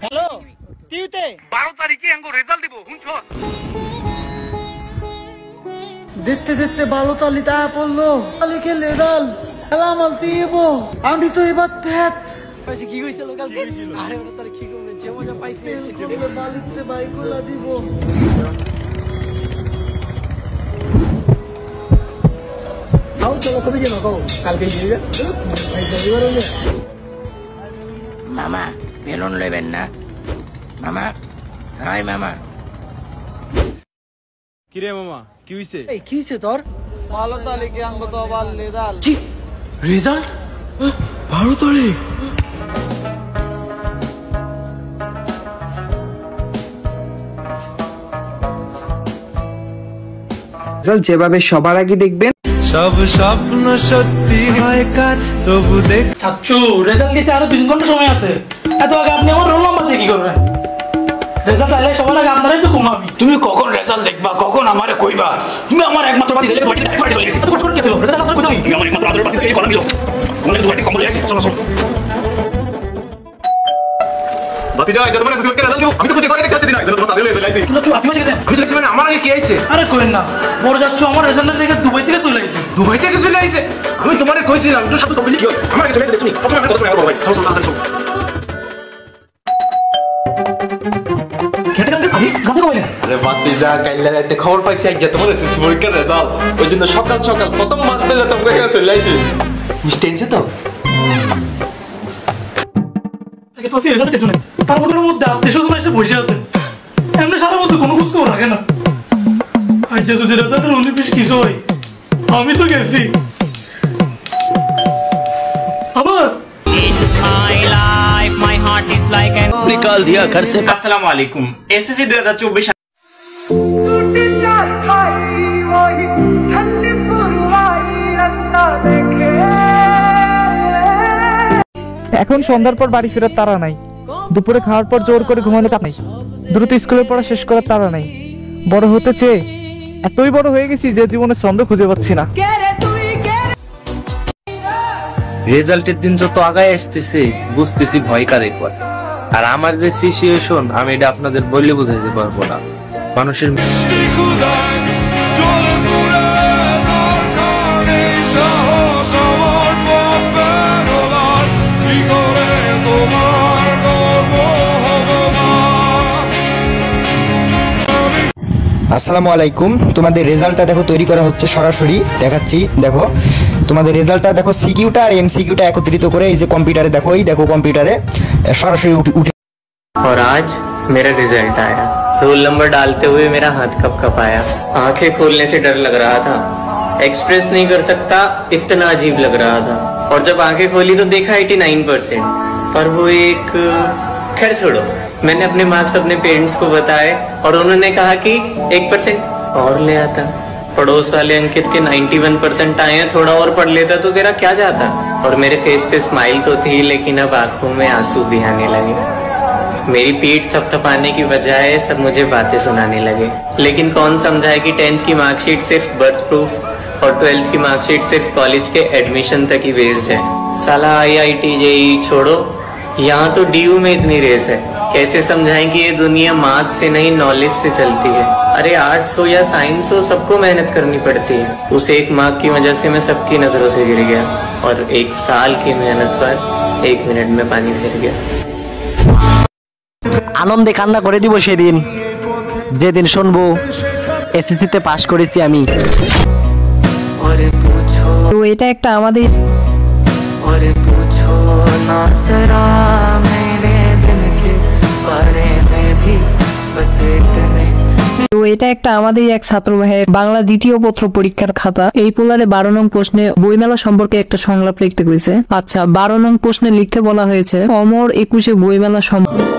Hello কিউতে 12 তারিখে আঙ্গো result দিব হুঁছ দেখতে দেখতে ভালো তালিতা পড়লো তালিকে লেদাল এলামাল দিব আমি তো এবার ধ্যাত পাইছি কি হইছিল কালকে আরে ওটা তার কি করবে যে মজা পাইছি এগুলো মালিকতে বাইকলা দিব আও চলো কবে যাবো কও কালকে যাবে ভাই যাইবার না মামা বেলুন লইবেন না মামা হাই মামা কিরে মামা কি হইছে এই কি হইছে তোর ভালো তালিকে আঙ্গ তো আবার লেদাল কি রেজাল্ট 12 তারিখ রেজাল্ট যেভাবে সবার আগে দেখবেন সব স্বপ্ন সত্যি হয় কার তবু দেখ চাচ্চু রেজাল্ট দিতে আরো 3 ঘন্টা সময় আছে এত আগে আপনি আমার রোল নাম্বার দিয়ে কি করবেন রেজাল্ট আইলে সবার আগে আপনারাই তো ঘুমাবি তুমি কখন রেজাল্ট দেখবা কখন আমারে কইবা তুমি আমার একমাত্র বাড়ি ছেলে বাড়ি টাইপ পার্টি চলে গেছে কত কষ্ট ছিল রেজাল্ট আপনার কই তুমি আমার একমাত্র আদর বাড়ি ছেলে কলম দিলো অনেক দুটো কম্বল আছে শোনো শোনো বাতি যাই যত মানে রেজাল্ট দিব আমি তো খুঁজে করে দেখতে দিনা যত সাথে লয়ে আইছি তুমি আপনি বসে গেছেন আমি বলছি মানে আমার আগে কি আইছে আরে কইেন না বড় যাচ্ছু আমার রেজাল্ট দেখে দুবাই থেকে চলে আইছে দুবাই থেকে চলে আইছে আমি তোমারে কইছিলাম তো সাথে সব লিখি আমার আগে চলে আইছে তুমি প্রথমে আমি কথা শুনে ভাই সব সব তাড়াতাড়ি কেটে গেল আমি গাতে কইলেন আরে বাতি যা কাইলা রাতে খবর পাইছি আজ তোমার এসএসসি পরীক্ষার রেজাল্ট ওই জন্য সকাল সকাল প্রথম মাসতে যা তোমাকে এখানে চলে আইছি মিষ্টি এনছে তো আগে তো রেজাল্ট টেনশন নেই তার মধ্যে আপনি শুধু এসে বসে আছেন এমনি সারা বছর কোনো খোঁজ খবর রাখে না আজ যদি রেজাল্টের 19 কিছু হয় আমি তো গেছি আবার निकाल दिया घर से अस्सलाम वालेकुम एसएससी 2024 এখন সন্ধ্যার পর বাড়ি ফেরার তাড়া নাই দুপুরে খাওয়ার পর জোর করে ঘুমানো চাপ নাই দ্রুত স্কুলের পড়া শেষ করার তাড়া নাই বড় হতে চেয়ে এতই বড় হয়ে গেছি যে জীবনে ছন্দ খুঁজে পাচ্ছি না রেজাল্টের দিন যত আগায় আসতেছে বুঝতেছি ভয় কার একবার আর আমার যে সিচুয়েশন আমি এটা আপনাদের বললে বুঝাইতে পারবো না মানুষের আসসালামু আলাইকুম তোমাদের রেজাল্টটা দেখো তৈরি করা হচ্ছে সরাসরি দেখাচ্ছি দেখো তোমাদের রেজাল্টটা দেখো সিকিউটা আর এমসিকিউটা একত্রিত করে এই যে কম্পিউটারে দেখো এই দেখো কম্পিউটারে সরাসরি উঠে और आज मेरा रिजल्ट आया रोल नंबर डालते हुए मेरा हाथ कप कप आया आंखें खोलने से डर लग रहा था एक्सप्रेस नहीं कर सकता इतना अजीब लग रहा था और जब आंखें खोली तो देखा 89% पर वो एक खैर छोड़ो मैंने अपने मार्क्स अपने पेरेंट्स को बताए और उन्होंने कहा कि 1% और ले आता पड़ोस वाले अंकित के 91% आए हैं थोड़ा और पढ़ लेता तो तेरा क्या जाता और मेरे फेस पे स्माइल तो थी लेकिन अब आंखों में आंसू भी आने लगे मेरी पीठ थपथपाने की बजाय सब मुझे बातें सुनाने लगे लेकिन कौन समझाए कि 10th की मार्कशीट सिर्फ बर्थ प्रूफ और 12th की मार्कशीट सिर्फ कॉलेज के एडमिशन तक ही बेस्ड है साला IIT JEE छोड़ो यहाँ तो DU में इतनी रेस है कैसे समझाएं कि ये दुनिया मार्क्स से नहीं नॉलेज से चलती है अरे आर्ट्स हो या साइंस हो सबको मेहनत करनी पड़ती है उस एक मार्क की वजह से मैं सबकी नजरों से गिर गया और 1 साल की मेहनत पर 1 मिनट में पानी फिर गया আনন্দে কান্না করে দিব সেদিন যেদিন শুনবো এসএসসিতে পাশ করেছি আমি তো এটা একটা আমাদের তো এটা একটা আমাদের এক ছাত্র ভাইয়ের বাংলা দ্বিতীয় পত্র পরীক্ষার খাতা এই পোলারে 12 নং প্রশ্নে বইমেলা সম্পর্কে একটা সংলাপ লিখতে কইছে আচ্ছা 12 নং প্রশ্নে লিখতে বলা হয়েছে অমর 21 বইমেলা সম্পর্কে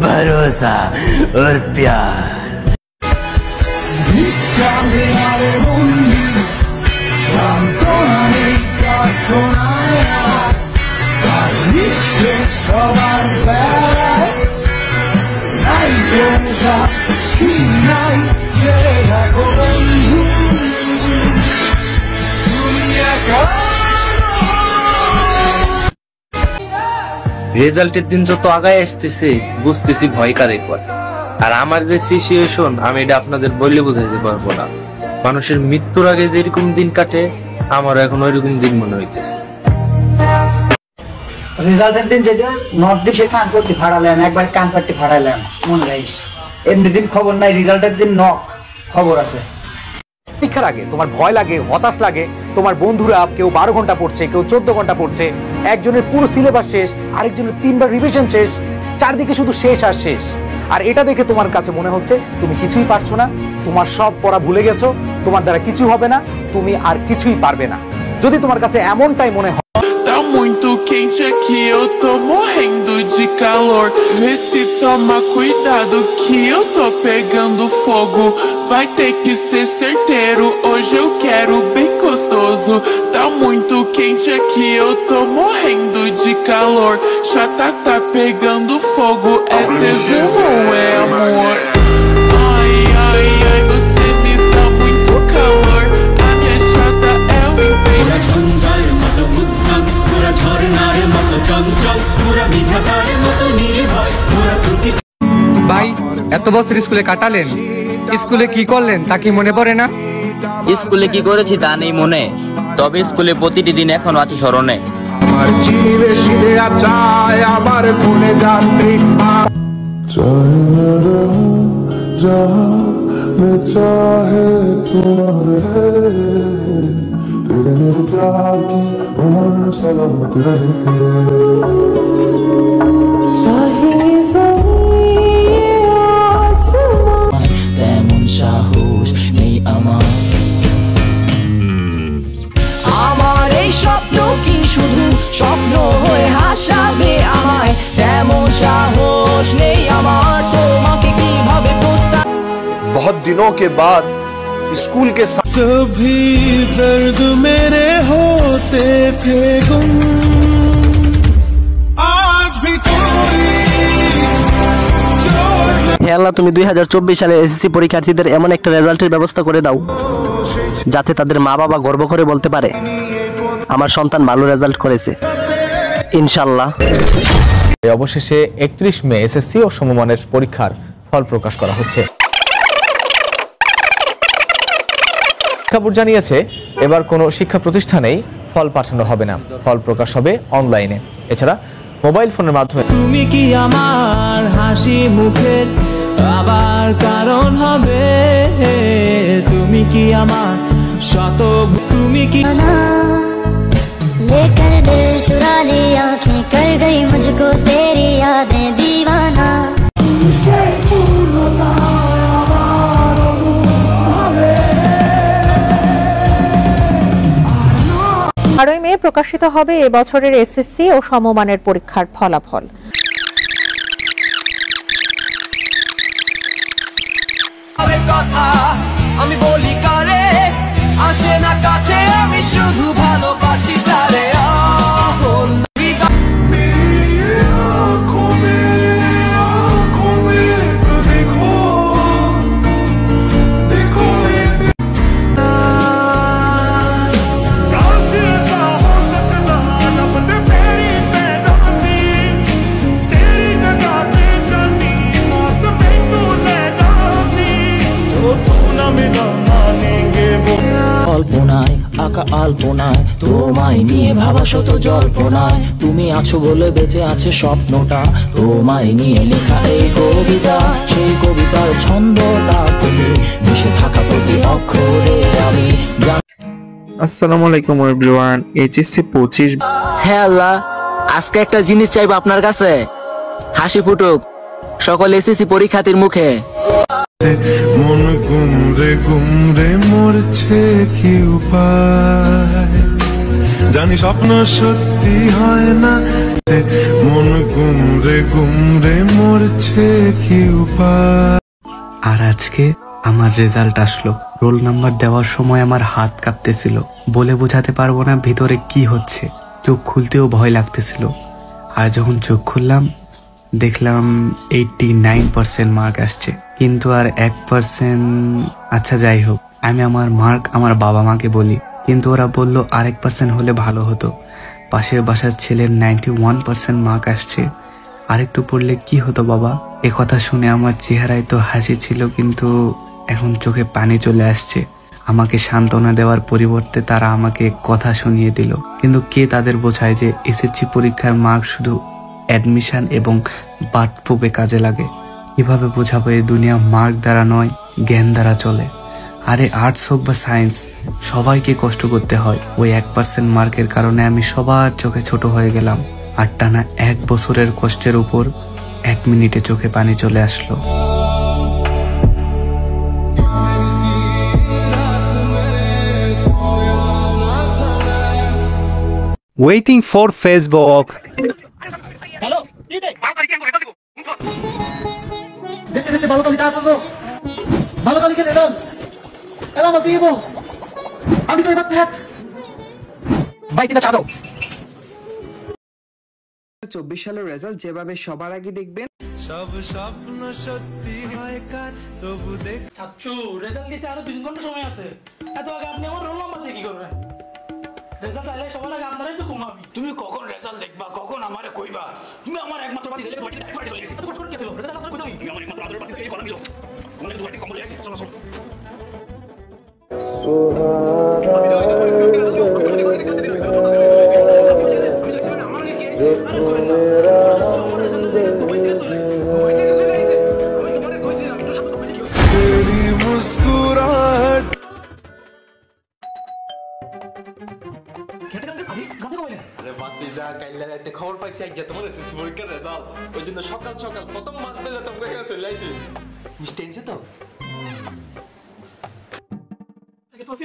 भरोसा और प्यार। রেজাল্টের দিন যত আগায় আসতেছে বুঝতেছি ভয় কার একবার। আর আমার যে সিচুয়েশন আমি এটা আপনাদের বললে বুঝাইতে পারবো না। মানুষের মৃত্যুর আগে যেরকম দিন কাটে আমার এখন ওইরকম দিন মনে হইতেছে। রেজাল্টের দিন যেটা নট দিয়ে কান করতে ফাড়ালাম, একবার কান কাটতে ফাড়ালাম মন গাইস। এমনি দিন খবর নাই, রেজাল্টের দিন নক খবর আছে। পরীক্ষার আগে তোমার ভয় লাগে, হতাশ লাগে, তোমার বন্ধুরা কেউ 12 ঘন্টা পড়ছে, কেউ 14 ঘন্টা পড়ছে, একজনের পুরো সিলেবাস শেষ, আরেকজনের 3বার রিভিশন শেষ, চারদিকে শুধু শেষ আর শেষ। আর এটা দেখে তোমার কাছে মনে হচ্ছে তুমি কিছুই পারছো না, তোমার সব পড়া ভুলে গেছো, তোমার দ্বারা কিছু হবে না, তুমি আর কিছুই পারবে না। যদি তোমার কাছে এমনটাই মনে হয়, tá muito quente aqui, eu tô morrendo de calor. Vê se toma cuidado que eu tô pegando fogo. Vai ter que ser certeiro, hoje eu quero bem gostoso. Tá muito quente aqui, eu tô morrendo de calor. Chata tá pegando fogo, é tesão ou é amor? Ai, ai, ai, você me dá muito calor. A minha chata é um incêndio. ভাই এত বছর স্কুলে কাটালেন, স্কুলে কি করলেন তা কি মনে পড়ে না? স্কুলে কি করেছি তা নেই মনে, তবে স্কুলে প্রতিটি দিন এখনো আছে স্মরণে। আমার চিনিবে শিরে আচায় আমার ফোনে যাত্রী চাহে তোমারে तेरे मेरे प्यार की उम्र सलामत रहे তেমন সাহস নেই আমার, আমার এই স্বপ্ন কি শুধু স্বপ্ন হয়ে হাসাবে আমায়, তেমন সাহস নেই আমার, তোমাকে কিভাবে প্রস্তাব। बहुत दिनों के बाद स्कूल के सभी दर्द मेरे होते थे गुम, आज भी হে আল্লাহ, তুমি 2024 সালে এসএসসি পরীক্ষার্থীদের এমন একটা রেজাল্টের ব্যবস্থা করে দাও যাতে তাদের মা বাবা গর্ব করে বলতে পারে আমার সন্তান ভালো রেজাল্ট করেছে, ইনশাআল্লাহ। অবশেষে 31 মে এসএসসি ও সমমানের পরীক্ষার ফল প্রকাশ করা হচ্ছে। শিক্ষা বোর্ড জানিয়েছে এবার কোনো শিক্ষা প্রতিষ্ঠানেই ফল পাঠানো হবে না, ফল প্রকাশ হবে অনলাইনে। এছাড়া মোবাইল ফোনের মাধ্যমে। তুমি কি আমার হাসি মুখের আবার কারণ হবে, তুমি কি আমার শত, তুমি কি लेकर दिल चुरा ली आंखें कर गई मुझको तेरी यादें दीवाना। 12 মে প্রকাশিত হবে এবছরের এসএসসি ও সমমানের পরীক্ষার ফলাফল। কথা আমি বলি কারে, আসে না কাছে, আমি শুধু ভালোবাসি তারে। কল্পনায় আঁকা আলপনায় তোমায় নিয়ে ভাবা শত জল্পনায়, তুমি আছো বলে বেঁচে আছে স্বপ্নটা, তোমায় নিয়ে লেখা এই কবিতা, সেই কবিতার ছন্দটা তুমি মিশে থাকা প্রতি অক্ষরে আমি। আসসালামু আলাইকুম এভরিওয়ান, এইচএসসি 25। হ্যাঁ আল্লাহ, আজকে একটা জিনিস চাইবো আপনার কাছে, হাসি ফুটুক সকল এসএসসি পরীক্ষার্থীর মুখে। মন গুমরে গুমরে মরছে কি উপায়, জানি স্বপ্ন সত্যি হয় না, মন গুমরে গুমরে মরছে কি উপায়। আর আজকে আমার রেজাল্ট আসলো। রোল নাম্বার দেওয়ার সময় আমার হাত কাঁপতেছিল, বলে বোঝাতে পারবো না ভিতরে কি হচ্ছে। চোখ খুলতেও ভয় লাগতেছিল। আর যখন চোখ খুললাম দেখলাম 89% মার্ক আসছে, কিন্তু আর 1%। আচ্ছা যাই হোক, আমি আমার মার্ক আমার বাবা মাকে বলি, কিন্তু ওরা বলল আর 1% হলে ভালো হতো। পাশের বাসার ছেলের 91% মার্ক আসছে, আরেকটু পড়লে কি হতো বাবা। এ কথা শুনে আমার চেহারায় তো হাসি ছিল, কিন্তু এখন চোখে পানি চলে আসছে। আমাকে সান্ত্বনা দেওয়ার পরিবর্তে তারা আমাকে কথা শুনিয়ে দিল। কিন্তু কে তাদের বোঝায় যে এসএসসি পরীক্ষার মার্ক শুধু অ্যাডমিশন এবং বার্থ প্রুফে কাজে লাগে। কিভাবে বোঝাবো এই দুনিয়া মার্ক দ্বারা নয়, জ্ঞান দ্বারা চলে। আরে আর্টস হোক বা সায়েন্স, সবাইকে কষ্ট করতে হয়। ওই 1% মার্কের কারণে আমি সবার চোখে ছোট হয়ে গেলাম। আর টানা 1 বছরের কষ্টের উপর 1 মিনিটে চোখে পানি চলে আসলো। Waiting for Facebook. দেখতে দেখতে ভালো তালি তা পড়লো, ভালো তালি খেলে ডাল এলাম দিব। আমি তো এবার ধ্যাত ভাই তিনটা চা দাও। 24 সালের রেজাল্ট যেভাবে সবার আগে দেখবেন, সব স্বপ্ন সত্যি হয় কার তবু দেখ। চাচ্চু রেজাল্ট দিতে আরো 2 ঘন্টা সময় আছে, এত আগে আপনি আমার রোল নাম্বার দিয়ে কি করবেন? রেজাল্ট আইলে সবার আগে আপনারাই তো ঘুমাবি। তুমি কখন রেজাল্ট দেখবা, কখন আমারে কইবা? তুমি আমার একমাত্র বাড়ি ছেলে, বাড়ি টাইপ চলে গেছে। কত কি ছিল রেজাল্ট আপনারা কইতাম? তুমি আমার একমাত্র আদরের বাড়ি ছেলে, এই কলম দিলো আমরা কিন্তু বাড়ি কম বলে আসি। শোনো শোনো খবর পাইছি আজ তোমার এসএসসি পরীক্ষার রেজাল্ট, ওই জন্য সকাল সকাল প্রথম মাসতে যেতাম এখানে চলে আইছি। মিষ্টি এনেছে তো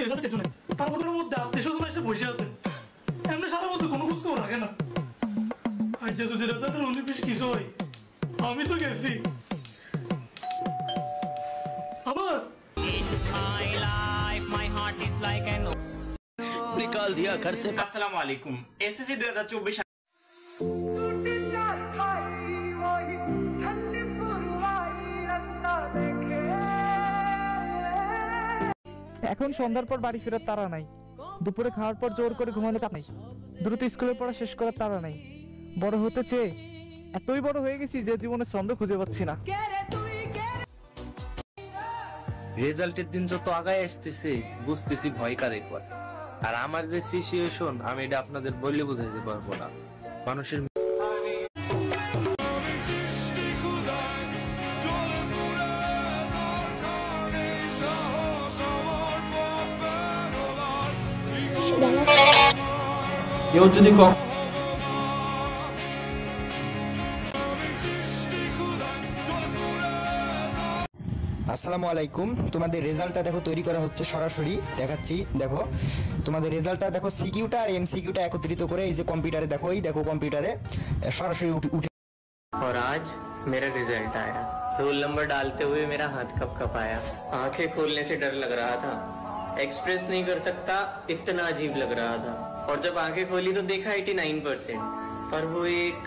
রেজাল্ট দেখো না, তার মধ্যে আত্মীয়-স্বজন এসে বসে আছে। এমনি সারা বছর কোনো খোঁজ খবর রাখে না। আজ যদি রেজাল্টের 19-20 কিছু হয়, আমি তো গেছি। আবার निकाल दिया घर से। अस्सलाम वालेकुम। एसएससी 2024। এখন সন্ধ্যার পর বাড়ি ফেরার তাড়া নাই, দুপুরে খাওয়ার পর জোর করে ঘুমানো চাপ নাই, দ্রুত স্কুলের পড়া শেষ করার তাড়া নাই। বড় হতে চেয়ে এতই বড় হয়ে গেছি যে জীবনে ছন্দ খুঁজে পাচ্ছি না। রেজাল্টের দিন যত আগায় আসতেছে বুঝতেছি ভয় কারে কর। আর আমার যে সিচুয়েশন আমি এটা আপনাদের বললে বোঝাতে পারবো না। মানুষের কেউ যদি আসসালামু আলাইকুম। তোমাদের রেজাল্টটা দেখো তৈরি করা হচ্ছে সরাসরি, দেখাচ্ছি। দেখো তোমাদের রেজাল্টটা দেখো, সিকিউটা আর এমসিকিউটা একত্রিত করে এই যে কম্পিউটারে দেখো, এই দেখো কম্পিউটারে সরাসরি উঠে। और आज मेरा रिजल्ट आया। रोल नंबर डालते हुए मेरा हाथ कप कप आया। आंखें खोलने से डर लग रहा था, एक्सप्रेस नहीं कर सकता इतना अजीब लग रहा था। और जब आंखें खोली तो देखा 89%। पर वो एक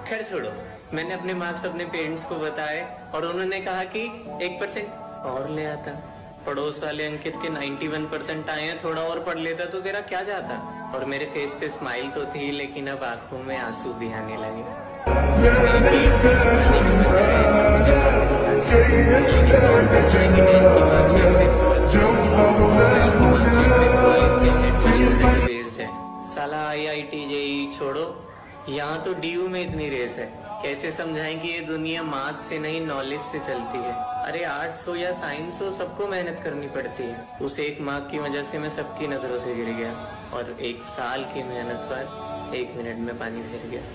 खैर छोड़ो, मैंने अपने मार्क्स अपने पेरेंट्स को बताए और उन्होंने कहा कि 1% और ले आता। पड़ोस वाले अंकित के 91% आए हैं, थोड़ा और पढ़ लेता तो तेरा क्या जाता। और मेरे फेस पे स्माइल तो थी, लेकिन अब आंखों में आंसू भी आने लगे। साला IIT JEE छोड़ो, यहाँ तो DU में इतनी रेस है। कैसे समझाएं कि ये दुनिया मार्क्स से नहीं नॉलेज से चलती है। अरे आर्ट्स हो या साइंस हो, सबको मेहनत करनी पड़ती है। उस एक मार्क की वजह से मैं सबकी नजरों से गिर गया और 1 साल की मेहनत पर 1 मिनट में पानी फिर गया।